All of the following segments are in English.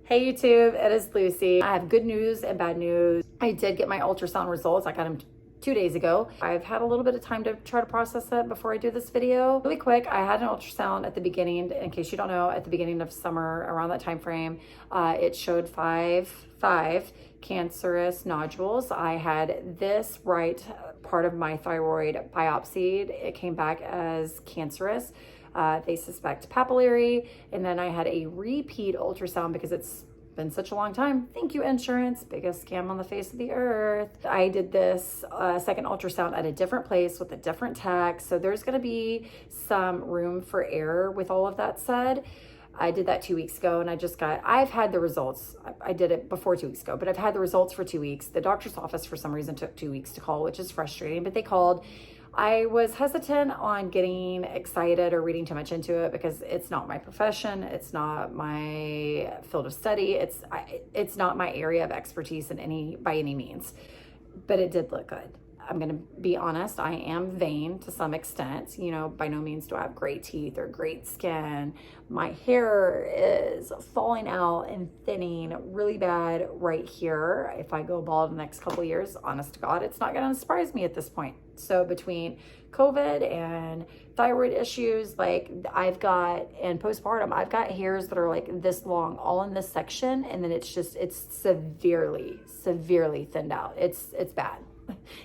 Hey YouTube, it is Lucy. I have good news and bad news. I did get my ultrasound results. I got them 2 days ago. I've had a little bit of time to try to process it before I do this video. Really quick, I had an ultrasound at the beginning, in case you don't know, at the beginning of summer, around that time frame. It showed five cancerous nodules. I had this right part of my thyroid biopsied. It came back as cancerous. They suspect papillary, and then I had a repeat ultrasound because it's been such a long time. Thank you, insurance, biggest scam on the face of the earth. I did this second ultrasound at a different place with a different tech, so there's going to be some room for error with all of that said. I did that 2 weeks ago, and I've had the results. I did it before 2 weeks ago, but I've had the results for 2 weeks. The doctor's office for some reason took 2 weeks to call, which is frustrating, but they called. I was hesitant on getting excited or reading too much into it because it's not my profession. It's not my field of study. It's not my area of expertise by any means, but it did look good. I'm going to be honest. I am vain to some extent. You know, by no means do I have great teeth or great skin. My hair is falling out and thinning really bad right here. If I go bald in the next couple of years, honest to God, it's not going to surprise me at this point. So between COVID and thyroid issues, and postpartum, I've got hairs that are like this long, all in this section. And then it's severely thinned out. It's bad.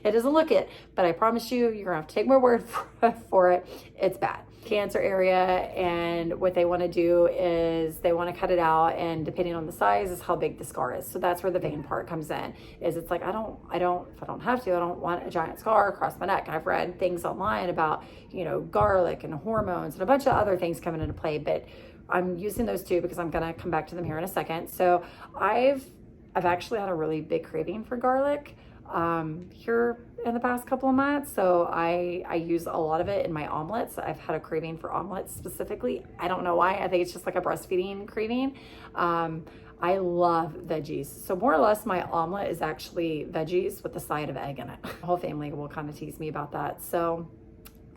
It doesn't look it, but I promise you're gonna have to take my word for it. It's bad. Cancer area, and what they want to do is they want to cut it out, and depending on the size is how big the scar is. So that's where the vein part comes in. It's like I don't want a giant scar across my neck. I've read things online about, garlic and hormones and a bunch of other things coming into play, but I'm using those two because I'm gonna come back to them here in a second. So I've actually had a really big craving for garlic here in the past couple of months. So I use a lot of it in my omelets. I've had a craving for omelets specifically. I don't know why. I think it's just like a breastfeeding craving. I love veggies. So more or less my omelet is actually veggies with a side of egg in it. The whole family will kind of tease me about that. So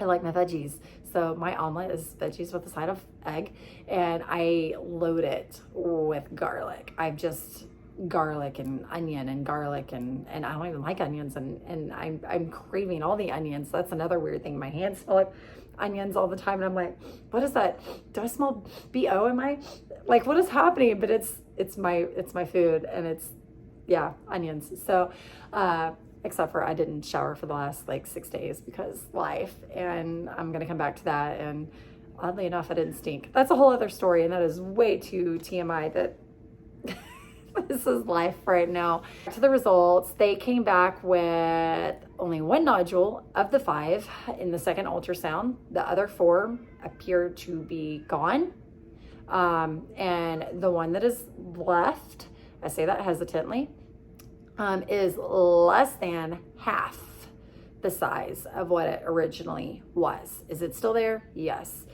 I like my veggies. So my omelet is veggies with a side of egg, and I load it with garlic. Garlic and onion and garlic and I don't even like onions, and I'm craving all the onions. That's another weird thing. My hands smell like onions all the time, and I'm like, what is that? Do I smell BO? Am I like, what is happening? But it's my food, and onions. So except for I didn't shower for the last 6 days because life, and I'm gonna come back to that. And oddly enough, I didn't stink. That's a whole other story, and that is way too TMI. That this is life right now. To the results, they came back with only one nodule of the 5 in the second ultrasound. The other 4 appear to be gone. And the one that is left, I say that hesitantly, is less than half the size of what it originally was. Is it still there? Yes.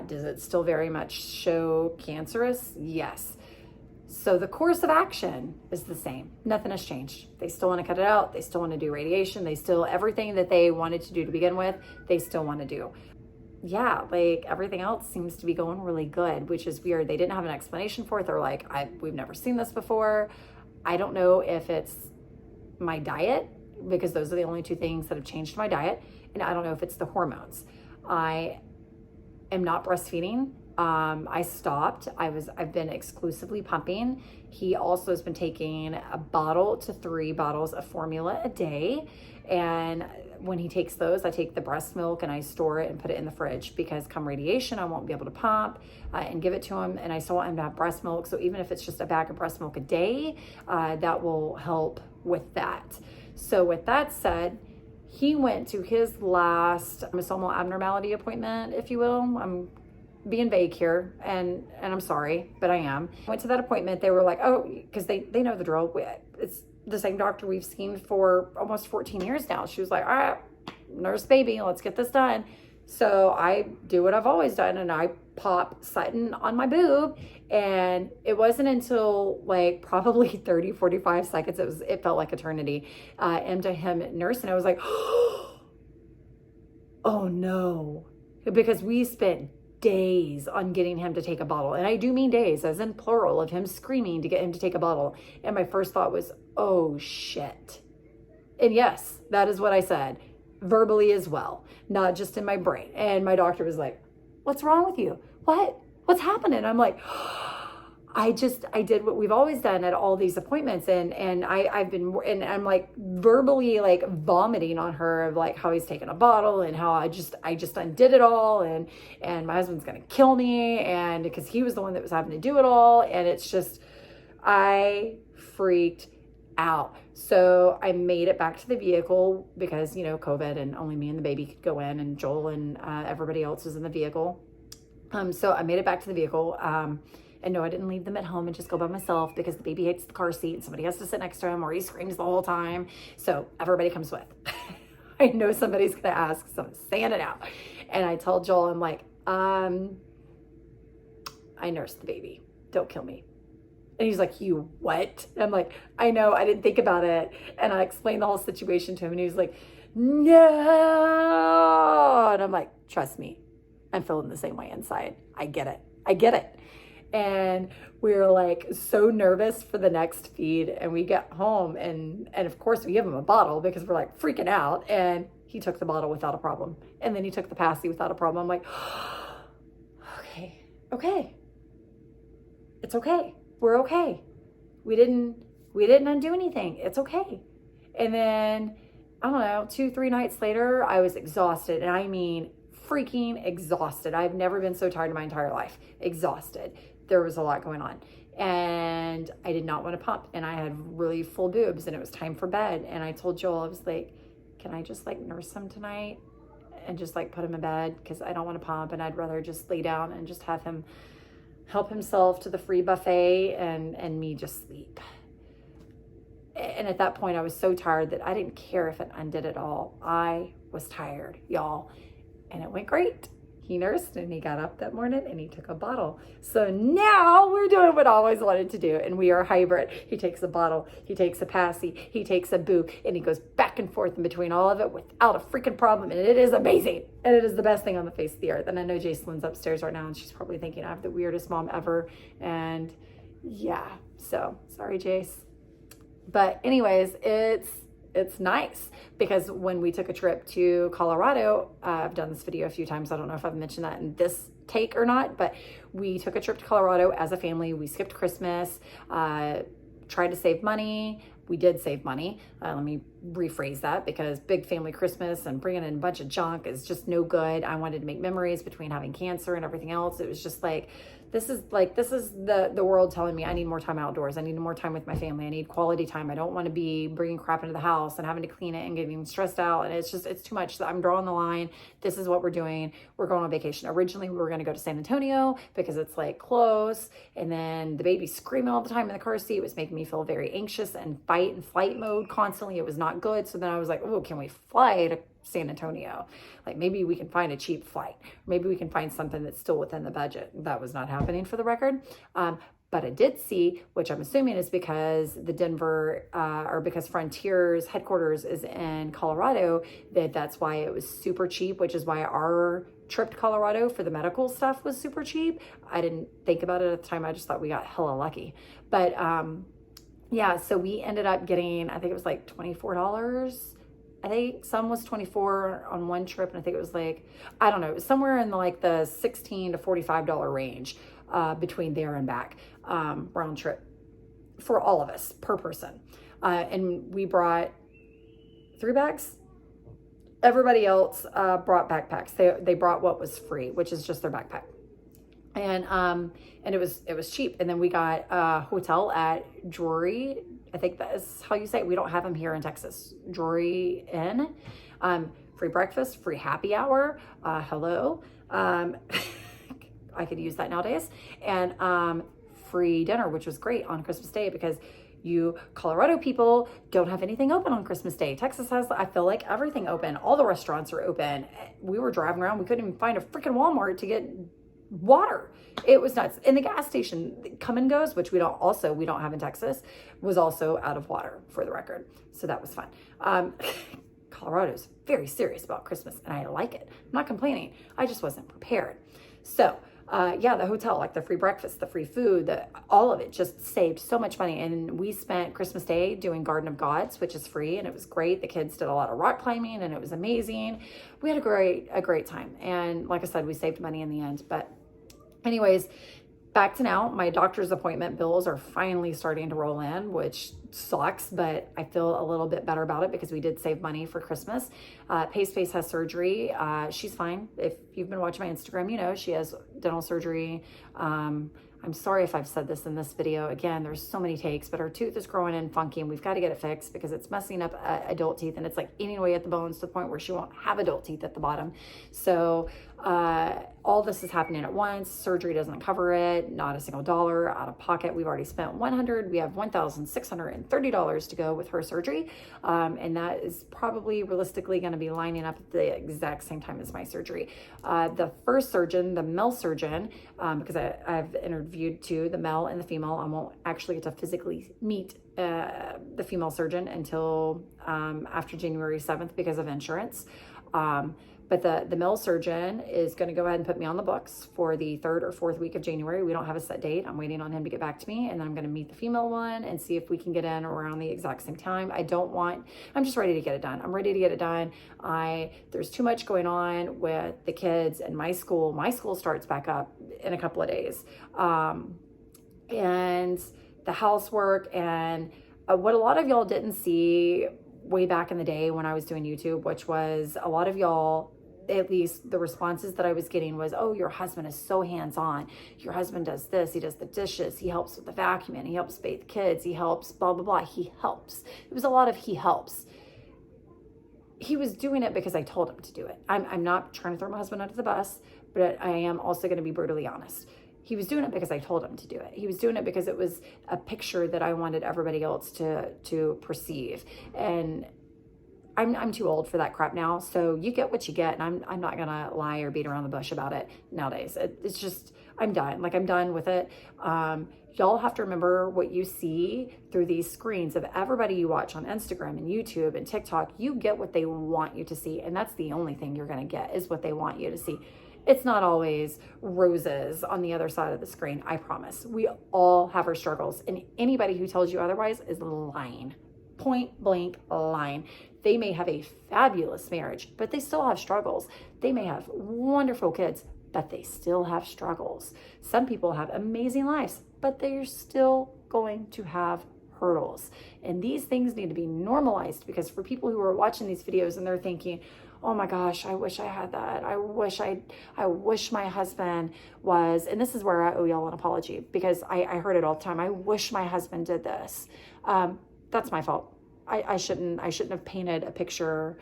Does it still very much show cancerous? Yes. So the course of action is the same. Nothing has changed. They still want to cut it out. They still want to do radiation. Everything that they wanted to do to begin with, they still want to do. Yeah, everything else seems to be going really good, which is weird. They didn't have an explanation for it. They're like, we've never seen this before. I don't know if it's my diet, because those are the only 2 things that have changed my diet. And I don't know if it's the hormones. I am not breastfeeding. I stopped. I've been exclusively pumping. He also has been taking a bottle to 3 bottles of formula a day. And when he takes those, I take the breast milk and I store it and put it in the fridge, because come radiation, I won't be able to pump and give it to him. And I still want him to have breast milk. So even if it's just a bag of breast milk a day, that will help with that. So with that said, he went to his last chromosomal abnormality appointment, if you will. I'm being vague here, and I'm sorry, but I am. Went to that appointment. They were like, oh, because they know the drill. It's the same doctor we've seen for almost 14 years now. She was like, all right, nurse baby, let's get this done. So I do what I've always done, and I pop Sutton on my boob. And it wasn't until probably 30, 45 seconds, it felt like eternity, into him nursing. I was like, oh no, because we spent days on getting him to take a bottle. And I do mean days, as in plural, of him screaming to get him to take a bottle. And my first thought was, oh shit. And yes, that is what I said, verbally as well, not just in my brain. And my doctor was like, what's wrong with you? What's happening? I'm like, I did what we've always done at all these appointments. And I'm like verbally like vomiting on her of like how he's taking a bottle and how I just undid it all. And my husband's going to kill me. And because he was the one that was having to do it all. And it's just, I freaked out. So I made it back to the vehicle because, you know, COVID and only me and the baby could go in, and Joel and everybody else was in the vehicle. So I made it back to the vehicle. And no, I didn't leave them at home and just go by myself because the baby hates the car seat and somebody has to sit next to him or he screams the whole time. So everybody comes with. I know somebody's going to ask, so I'm saying it out. And I told Joel, I'm like, I nursed the baby. Don't kill me. And he's like, you what? And I'm like, I know, I didn't think about it. And I explained the whole situation to him and he was like, no. And I'm like, trust me, I'm feeling the same way inside. I get it. And we were like so nervous for the next feed, and we get home and of course we give him a bottle because we're like freaking out, and he took the bottle without a problem. And then he took the passy without a problem. I'm like, okay. It's okay. We're okay. We didn't undo anything. It's okay. And then, I don't know, 2-3 nights later, I was exhausted. And I mean, freaking exhausted. I've never been so tired in my entire life. Exhausted. There was a lot going on. And I did not want to pump. And I had really full boobs and it was time for bed. And I told Joel, I was like, can I just like nurse him tonight and just like put him in bed? Because I don't want to pump and I'd rather just lay down and just have him help himself to the free buffet and me just sleep. And at that point I was so tired that I didn't care if it undid it all. I was tired, y'all. And it went great. He nursed and he got up that morning and he took a bottle. So now we're doing what I always wanted to do, and we are hybrid. He takes a bottle, he takes a passy, he takes a boo, and he goes back and forth in between all of it without a freaking problem. And it is amazing. And it is the best thing on the face of the earth. And I know Jacelyn's upstairs right now and she's probably thinking I have the weirdest mom ever. And yeah, so sorry, Jace. But anyways, it's nice because when we took a trip to Colorado, I've done this video a few times. I don't know if I've mentioned that in this take or not, but we took a trip to Colorado as a family. We skipped Christmas, tried to save money. We did save money. Let me rephrase that, because big family Christmas and bringing in a bunch of junk is just no good. I wanted to make memories between having cancer and everything else. It was just like, this is the world telling me I need more time outdoors. I need more time with my family. I need quality time. I don't want to be bringing crap into the house and having to clean it and getting stressed out. And it's too much. So I'm drawing the line. This is what we're doing. We're going on vacation. Originally, we were going to go to San Antonio because it's like close. And then the baby screaming all the time in the car seat was making me feel very anxious and fight and flight mode constantly. It was not good. So then I was like, oh, can we fly to San Antonio? Like maybe we can find a cheap flight. Maybe we can find something that's still within the budget. That was not happening for the record. But I did see, which I'm assuming is because the Denver, or because Frontier's headquarters is in Colorado, that's why it was super cheap, which is why our trip to Colorado for the medical stuff was super cheap. I didn't think about it at the time. I just thought we got hella lucky. But yeah, so we ended up getting, I think it was like $24. I think some was 24 on one trip, and I think it was like, I don't know, it was somewhere in the $16 to $45 range between there and back, round trip for all of us per person. And we brought 3 bags. Everybody else brought backpacks. They brought what was free, which is just their backpack. And it was cheap. And then we got a hotel at Drury. I think that is how you say it. We don't have them here in Texas. Drury Inn. Free breakfast, free happy hour. Hello. I could use that nowadays. And free dinner, which was great on Christmas Day, because you Colorado people don't have anything open on Christmas Day. Texas has, I feel like, everything open. All the restaurants are open. We were driving around. We couldn't even find a freaking Walmart to get water. It was nuts. And the gas station, Come and Goes, which we don't have in Texas, was also out of water, for the record. So that was fun. Colorado's very serious about Christmas, and I like it. I'm not complaining. I just wasn't prepared. So yeah, the hotel, like the free breakfast, the free food, all of it just saved so much money. And we spent Christmas Day doing Garden of Gods, which is free, and it was great. The kids did a lot of rock climbing, and it was amazing. We had a great time. And like I said, we saved money in the end. But anyways, back to now, my doctor's appointment bills are finally starting to roll in, which sucks, but I feel a little bit better about it because we did save money for Christmas. Pace has surgery. She's fine. If you've been watching my Instagram, you know she has dental surgery. I'm sorry if I've said this in this video. Again, there's so many takes, but her tooth is growing in funky and we've got to get it fixed because it's messing up adult teeth, and it's like eating away at the bones to the point where she won't have adult teeth at the bottom. So all this is happening at once. Surgery doesn't cover it, not a single dollar out of pocket. We've already spent $100. We have $1,630 to go with her surgery. And that is probably realistically going to be lining up at the exact same time as my surgery. The first surgeon, the male surgeon, because I've interviewed two, the male and the female. I won't actually get to physically meet the female surgeon until after January 7th because of insurance. But the male surgeon is going to go ahead and put me on the books for the 3rd or 4th week of January. We don't have a set date. I'm waiting on him to get back to me, and then I'm going to meet the female one and see if we can get in around the exact same time. I'm just ready to get it done. I'm ready to get it done. There's too much going on with the kids and my school. My school starts back up in a couple of days. And the housework and what a lot of y'all didn't see way back in the day when I was doing YouTube, which was a lot of y'all, at least the responses that I was getting was, oh, your husband is so hands-on. Your husband does this. He does the dishes. He helps with the vacuuming. He helps bathe the kids. He helps blah, blah, blah. He helps. It was a lot of he helps. He was doing it because I told him to do it. I'm not trying to throw my husband under the bus, but I am also going to be brutally honest. He was doing it because I told him to do it. He was doing it because it was a picture that I wanted everybody else to perceive. And I'm too old for that crap now. So you get what you get. And I'm not going to lie or beat around the bush about it nowadays. It's just, I'm done. Like, I'm done with it. Y'all have to remember what you see through these screens of everybody you watch on Instagram and YouTube and TikTok. You get what they want you to see. And that's the only thing you're going to get is what they want you to see. It's not always roses on the other side of the screen. I promise. We all have our struggles. And anybody who tells you otherwise is lying. Point blank lying. They may have a fabulous marriage, but they still have struggles. They may have wonderful kids, but they still have struggles. Some people have amazing lives, but they're still going to have hurdles. And these things need to be normalized, because for people who are watching these videos and they're thinking, oh my gosh, I wish I had that. I wish my husband was, and this is where I owe y'all an apology, because I heard it all the time. I wish my husband did this. That's my fault. I shouldn't have painted a picture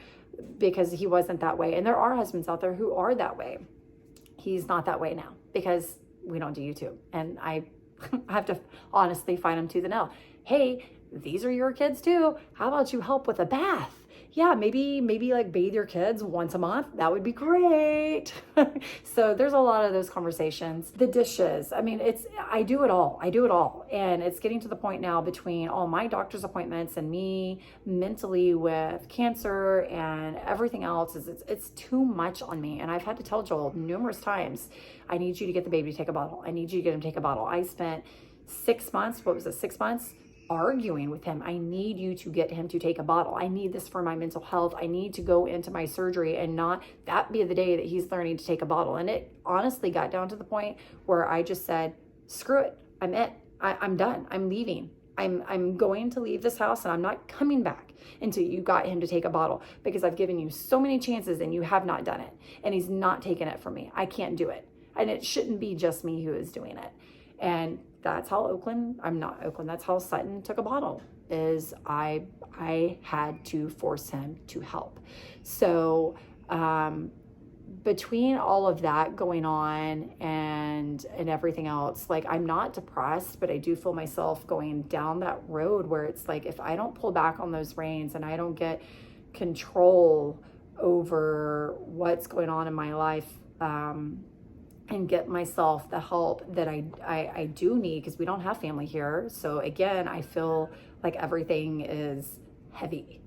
because he wasn't that way. And there are husbands out there who are that way. He's not that way now because we don't do YouTube. And I have to honestly fight him tooth and nail. Hey, these are your kids too. How about you help with a bath? Yeah, maybe like bathe your kids once a month. That would be great. So there's a lot of those conversations. The dishes. I mean, I do it all. And it's getting to the point now between all my doctor's appointments and me mentally with cancer and everything else it's too much on me. And I've had to tell Joel numerous times, I need you to get the baby to take a bottle. I need you to get him to take a bottle. I spent 6 months, 6 months? Arguing with him. I need you to get him to take a bottle. I need this for my mental health. I need to go into my surgery and not that be the day that he's learning to take a bottle. And it honestly got down to the point where I just said, screw it. I'm done. I'm leaving. I'm going to leave this house and I'm not coming back until you got him to take a bottle, because I've given you so many chances and you have not done it. And he's not taking it from me. I can't do it. And it shouldn't be just me who is doing it. And that's how that's how Sutton took a bottle, is I had to force him to help. So between all of that going on and everything else, like, I'm not depressed, but I do feel myself going down that road where it's like, if I don't pull back on those reins and I don't get control over what's going on in my life, and get myself the help that I do need, because we don't have family here. So again, I feel like everything is heavy.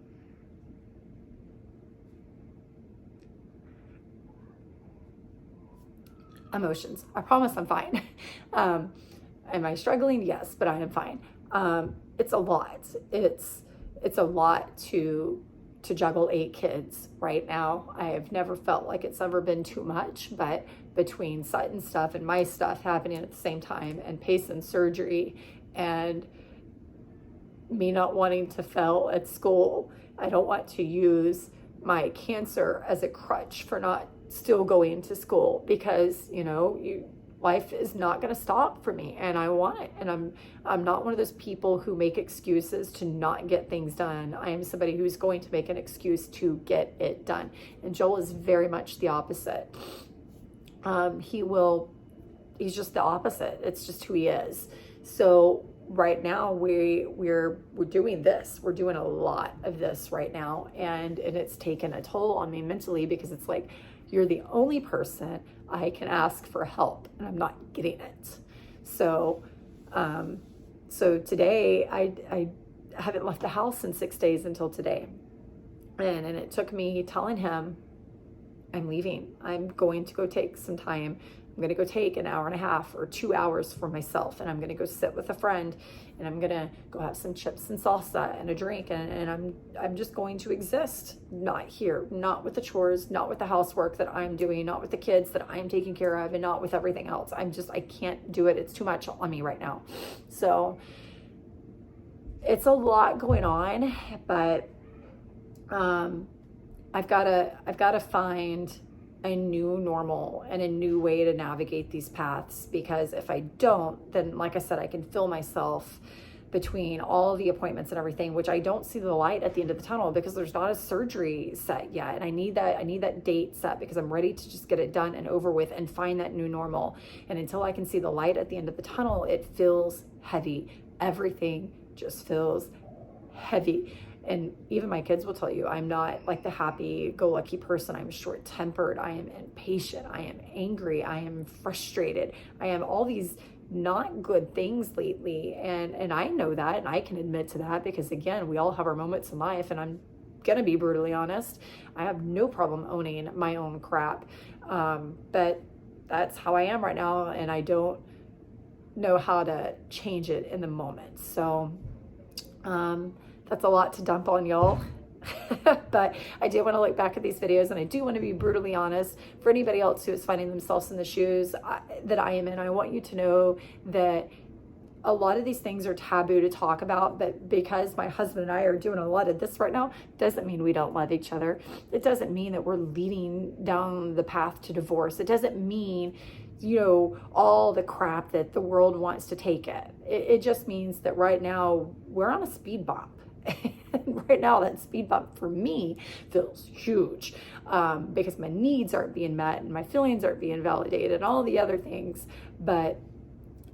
emotions. I promise I'm fine. Am I struggling? Yes, but I am fine. It's a lot. It's a lot to juggle 8 kids right now. I have never felt like it's ever been too much, but between Sutton's stuff and my stuff happening at the same time, and Payson's surgery, and me not wanting to fail at school, I don't want to use my cancer as a crutch for not still going to school, because life is not going to stop for me, and I want it. And I'm not one of those people who make excuses to not get things done. I am somebody who's going to make an excuse to get it done. And Joel is very much the opposite. He's just the opposite. It's just who he is. So right now we're doing this. We're doing a lot of this right now, and it's taken a toll on me mentally, because it's like, you're the only person I can ask for help, and I'm not getting it. So today I haven't left the house in 6 days until today. And it took me telling him, I'm leaving. I'm going to go take some time. I'm going to go take an hour and a half or 2 hours for myself, and I'm going to go sit with a friend, and I'm going to go have some chips and salsa and a drink, and I'm just going to exist, not here, not with the chores, not with the housework that I'm doing, not with the kids that I'm taking care of, and not with everything else. I can't do it. It's too much on me right now. So it's a lot going on, but I've got to find a new normal and a new way to navigate these paths, because if I don't, then like I said, I can feel myself between all the appointments and everything, which I don't see the light at the end of the tunnel, because there's not a surgery set yet. And I need that date set, because I'm ready to just get it done and over with and find that new normal. And until I can see the light at the end of the tunnel, it feels heavy. Everything just feels heavy. And even my kids will tell you, I'm not like the happy-go-lucky person. I'm short-tempered. I am impatient. I am angry. I am frustrated. I am all these not good things lately. And I know that, and I can admit to that, because again, we all have our moments in life, and I'm going to be brutally honest. I have no problem owning my own crap. But that's how I am right now, and I don't know how to change it in the moment. So, that's a lot to dump on y'all. But I do want to look back at these videos, and I do want to be brutally honest. For anybody else who is finding themselves in the shoes that I am in, I want you to know that a lot of these things are taboo to talk about, but because my husband and I are doing a lot of this right now, doesn't mean we don't love each other. It doesn't mean that we're leading down the path to divorce. It doesn't mean all the crap that the world wants to take it. It just means that right now we're on a speed bump. Right now, that speed bump for me feels huge, because my needs aren't being met and my feelings aren't being validated and all the other things. But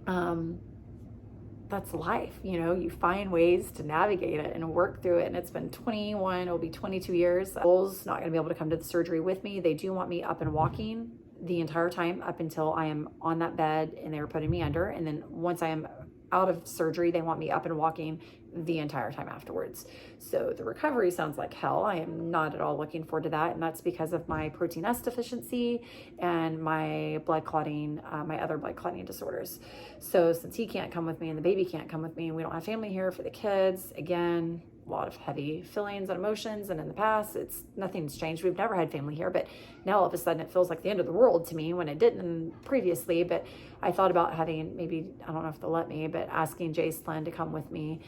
that's life. You find ways to navigate it and work through it. And it's been 21, it'll be 22 years. Joel's not going to be able to come to the surgery with me. They do want me up and walking the entire time up until I am on that bed and they were putting me under. And then once I am out of surgery, they want me up and walking the entire time afterwards. So the recovery sounds like hell. I am not at all looking forward to that. And that's because of my protein S deficiency and my blood clotting, my other blood clotting disorders. So since he can't come with me and the baby can't come with me, and we don't have family here for the kids, again, a lot of heavy feelings and emotions. And in the past, nothing's changed. We've never had family here, but now all of a sudden it feels like the end of the world to me when it didn't previously. But I thought about having, maybe, I don't know if they'll let me, but asking Jacelyn to come with me.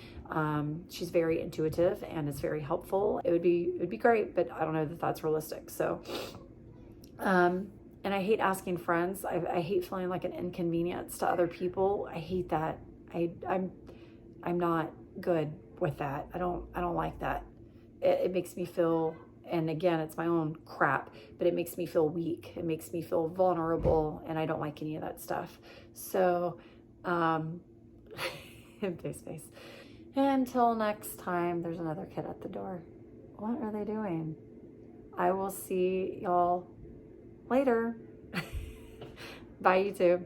She's very intuitive and is very helpful. It would be great, but I don't know that that's realistic. So, and I hate asking friends. I hate feeling like an inconvenience to other people. I hate that. I'm not good with that. I don't like that. It makes me feel, and again, it's my own crap, but it makes me feel weak. It makes me feel vulnerable, and I don't like any of that stuff. So, face. Until next time, there's another kid at the door. What are they doing? I will see y'all later. Bye, YouTube.